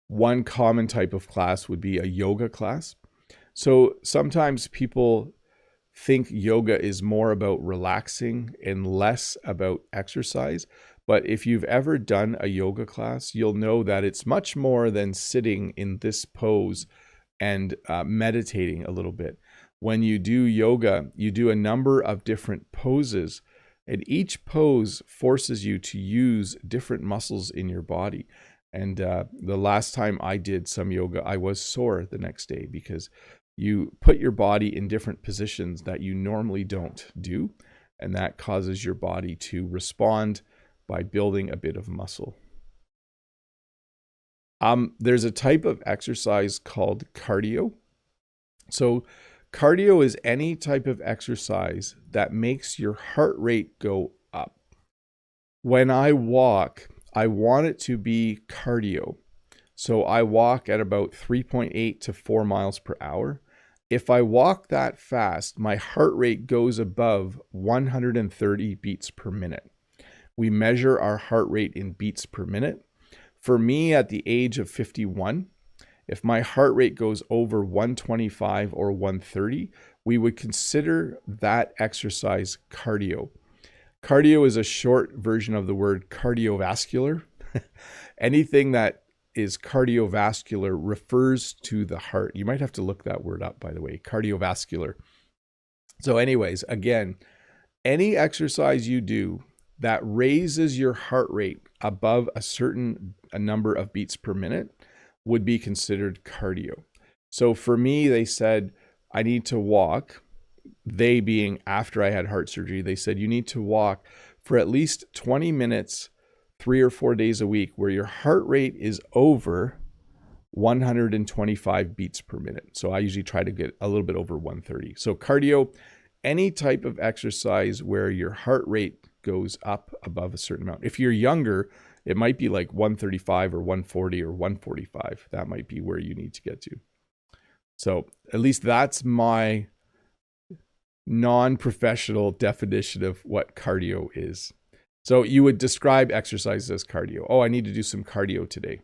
One common type of class would be a yoga class. So sometimes people think yoga is more about relaxing and less about exercise. But if you've ever done a yoga class, you'll know that it's much more than sitting in this pose and meditating a little bit. When you do yoga, you do a number of different poses, and each pose forces you to use different muscles in your body. And the last time I did some yoga, I was sore the next day because you put your body in different positions that you normally don't do, and that causes your body to respond by building a bit of muscle. There's a type of exercise called cardio. So cardio is any type of exercise that makes your heart rate go up. When I walk, I want it to be cardio. So I walk at about 3.8 to 4 miles per hour. If I walk that fast, my heart rate goes above 130 beats per minute. We measure our heart rate in beats per minute. For me, at the age of 51, if my heart rate goes over 125 or 130, we would consider that exercise cardio. Cardio is a short version of the word cardiovascular. Anything that is cardiovascular refers to the heart. You might have to look that word up, by the way, cardiovascular. So anyways, again, any exercise you do that raises your heart rate above a number of beats per minute would be considered cardio. So for me, they said, I need to walk. They being after I had heart surgery, they said, you need to walk for at least 20 minutes 3 or 4 days a week where your heart rate is over 125 beats per minute. So I usually try to get a little bit over 130. So cardio, any type of exercise where your heart rate goes up above a certain amount. If you're younger, it might be like 135 or 140 or 145. That might be where you need to get to. So at least that's my non-professional definition of what cardio is. So you would describe exercise as cardio. Oh, I need to do some cardio today.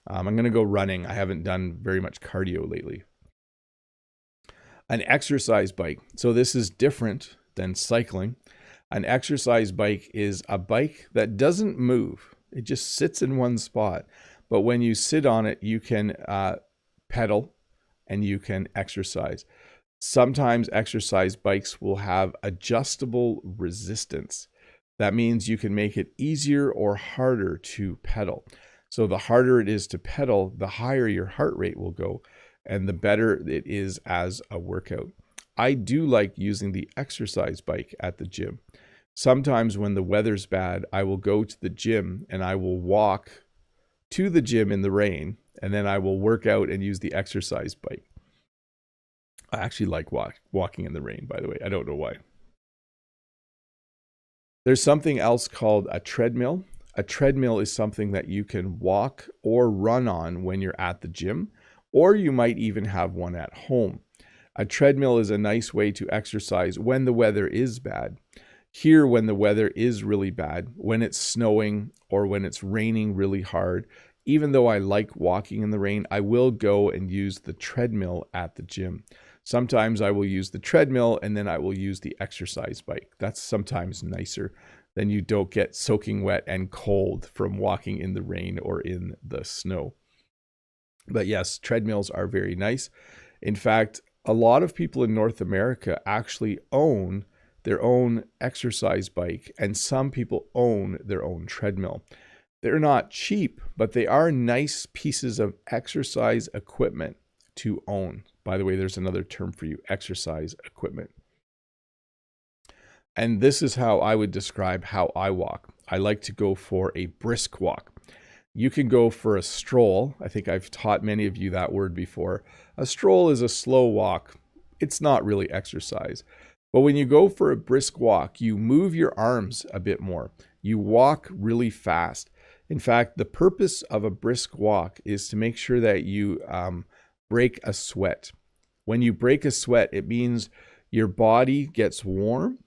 I'm going to go running. I haven't done very much cardio lately. An exercise bike. So this is different than cycling. An exercise bike is a bike that doesn't move. It just sits in one spot. But when you sit on it, you can pedal and you can exercise. Sometimes exercise bikes will have adjustable resistance. That means you can make it easier or harder to pedal. So the harder it is to pedal, the higher your heart rate will go and the better it is as a workout. I do like using the exercise bike at the gym. Sometimes when the weather's bad, I will go to the gym and I will walk to the gym in the rain, and then I will work out and use the exercise bike. I actually like walking in the rain, by the way. I don't know why. There's something else called a treadmill. A treadmill is something that you can walk or run on when you're at the gym, or you might even have one at home. A treadmill is a nice way to exercise when the weather is bad. Here, when the weather is really bad, when it's snowing or when it's raining really hard, even though I like walking in the rain, I will go and use the treadmill at the gym. Sometimes I will use the treadmill and then I will use the exercise bike. That's sometimes nicer. Then you don't get soaking wet and cold from walking in the rain or in the snow. But yes, treadmills are very nice. In fact, a lot of people in North America actually own their own exercise bike, and some people own their own treadmill. They're not cheap, but they are nice pieces of exercise equipment to own. By the way, there's another term for you, exercise equipment. And this is how I would describe how I walk. I like to go for a brisk walk. You can go for a stroll. I think I've taught many of you that word before. A stroll is a slow walk. It's not really exercise. But when you go for a brisk walk, you move your arms a bit more. You walk really fast. In fact, the purpose of a brisk walk is to make sure that you break a sweat. When you break a sweat, it means your body gets warm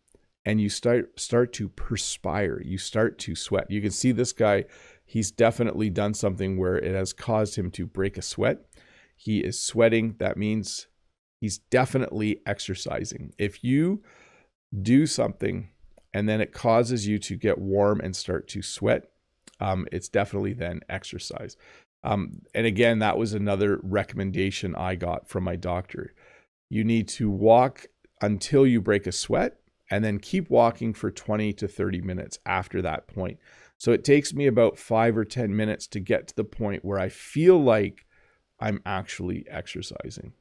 and you start to perspire. You start to sweat. You can see this guy, he's definitely done something where it has caused him to break a sweat. He is sweating. That means he's definitely exercising. If you do something and then it causes you to get warm and start to sweat, it's definitely then exercise. And again, that was another recommendation I got from my doctor. You need to walk until you break a sweat and then keep walking for 20 to 30 minutes after that point. So it takes me about 5 or 10 minutes to get to the point where I feel like I'm actually exercising.